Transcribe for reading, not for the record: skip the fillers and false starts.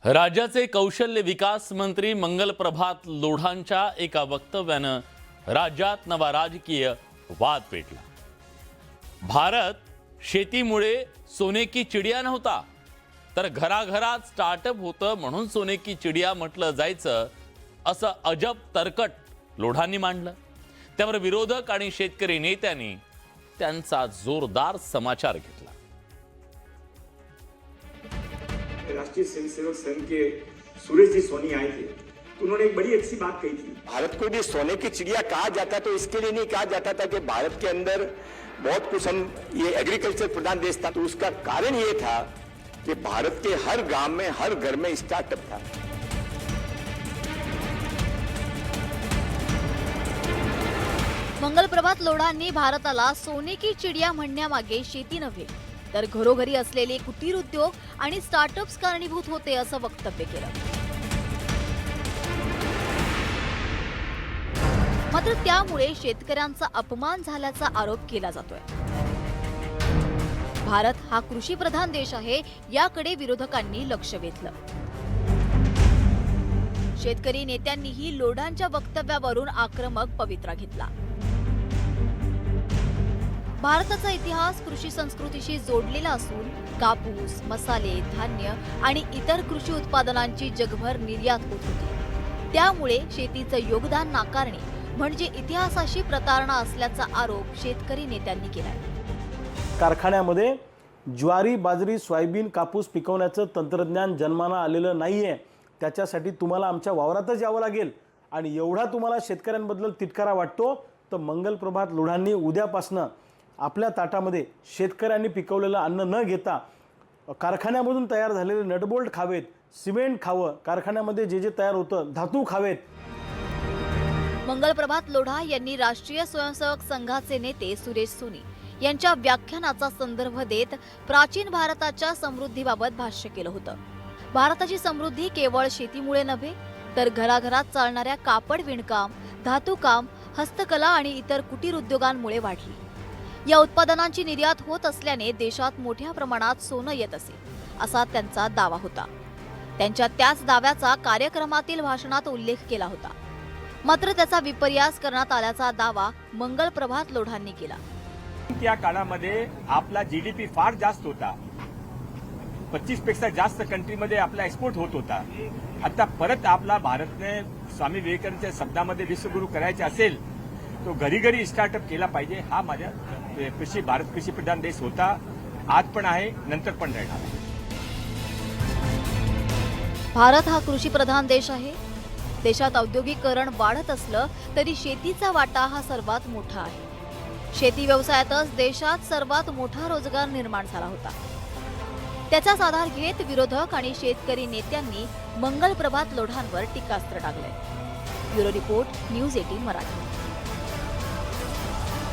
राज्याचे कौशल्य विकास मंत्री मंगलप्रभात लोढांच्या एका वक्तव्यानं राज्यात नवा राजकीय वाद पेटला। भारत शेतीमुळे सोने की चिडिया नव्हता, तर घराघरात स्टार्टअप होतं म्हणून सोने की चिडिया म्हटलं जायचं, असं अजब तर्कट लोढांनी मांडलं। त्यावर विरोधक आणि शेतकरी नेत्यांनी त्यांचा जोरदार समाचार घेतला। राष्ट्रीय स्वयंसेवक संघ के सूरज जी सोनी आए थे, तो उन्होंने एक बड़ी अच्छी बात कही थी। भारत को यदि सोने की चिड़िया कहा जाता तो इसके लिए नहीं कहा जाता था कि भारत के अंदर बहुत कुछ हम ये एग्रीकल्चर प्रधान देश था, तो उसका कारण ये था कि भारत के हर गांव में हर घर में स्टार्टअप था। मंगलप्रभात लोढांनी भारताला सोने की चिडिया म्हणण्यामागे शेती नव्हे तर घरोघरी असलेले कुटीर उद्योग आणि स्टार्टअप्स कारणीभूत होते असं वक्तव्य केलं। मात्र त्यामुळे शेतकऱ्यांचा अपमान झाल्याचा आरोप केला जातोय। भारत हा कृषी प्रधान देश आहे, याकडे विरोधकांनी लक्ष वेधलं। शेतकरी नेत्यांनीही लोढांच्या वक्तव्यावरून आक्रमक पवित्रा घेतला। भारताचा इतिहास कृषी संस्कृतीशी जोडलेला असून कापूस, मसाले, धान्य आणि इतर कृषी उत्पादनांची जगभर निर्यात होत होती। त्यामुळे शेतीचं योगदान नाकारणे म्हणजे इतिहासाशी प्रतारणा असल्याचा आरोप शेतकरी नेत्यांनी केलाय। कारखान्यामध्ये ज्वारी, बाजरी, सोयाबीन, कापूस पिकवण्याचं तंत्रज्ञान जन्माला आलेलं नाहीये, त्याच्यासाठी तुम्हाला आमच्या वावरातच यावं लागेल। आणि एवढा तुम्हाला शेतकऱ्यांबद्दल तिटकारा वाटतो तर मंगलप्रभात लोढांनी उद्यापासनं आपल्या ताटामध्ये शेतकऱ्यांनी पिकवलेलं अन्न न घेता कारखान्यामधून तयार झालेले नटबोल्ट खावेत, सिमेंट खावं, कारखान्यामध्ये जे जे तयार होतं धातू खावेत। मंगलप्रभात लोढा यांनी राष्ट्रीय स्वयंसेवक संघाचे नेते सुरेश सोनी यांच्या व्याख्यानाचा संदर्भ देत प्राचीन भारताच्या समृद्धीबाबत भाष्य केलं होतं। भारताची समृद्धी केवळ शेतीमुळे नव्हे तर घराघरात चालणाऱ्या कापड विणकाम, धातूकाम, हस्तकला आणि इतर कुटीर उद्योगांमुळे वाढली। या उत्पादनांची निर्यात होत असल्याने देशात मोठ्या प्रमाणात सोनं येत असे, असा त्यांचा दावा होता। त्यांच्या त्याच दाव्याचा कार्यक्रमातील भाषणात उल्लेख केला होता। मात्र त्याचा विपर्यास करण्यात आल्याचा दावा मंगलप्रभात लोढांनी केला। त्या काळामध्ये आपला जीडीपी फार जास्त होता, 25 पेक्षा जास्त कंट्रीमध्ये आपला एक्सपोर्ट होत होता। आता परत आपला भारतने स्वामी विवेकानंदांच्या शब्दामध्ये विश्वगुरु करायचे असेल तो घरी घरी स्टार्टअप केला पाहिजे। हा माझ्या भारत कृषी प्रधान देश होता, आज पण आहे, नंतर पण राहणार आहे। भारत हा कृषी प्रधान देश आहे। देशात औद्योगिकरण वाढत असलं तरी शेतीचा वाटा हा सर्वात मोठा आहे। शेती व्यवसायातच देशात सर्वात मोठा रोजगार निर्माण झाला होता। त्याचाच आधार घेत विरोधक आणि शेतकरी नेत्यांनी मंगलप्रभात लोढांवर टीकास्त्र टाकलंय। Bureau report, news 18 Marathi.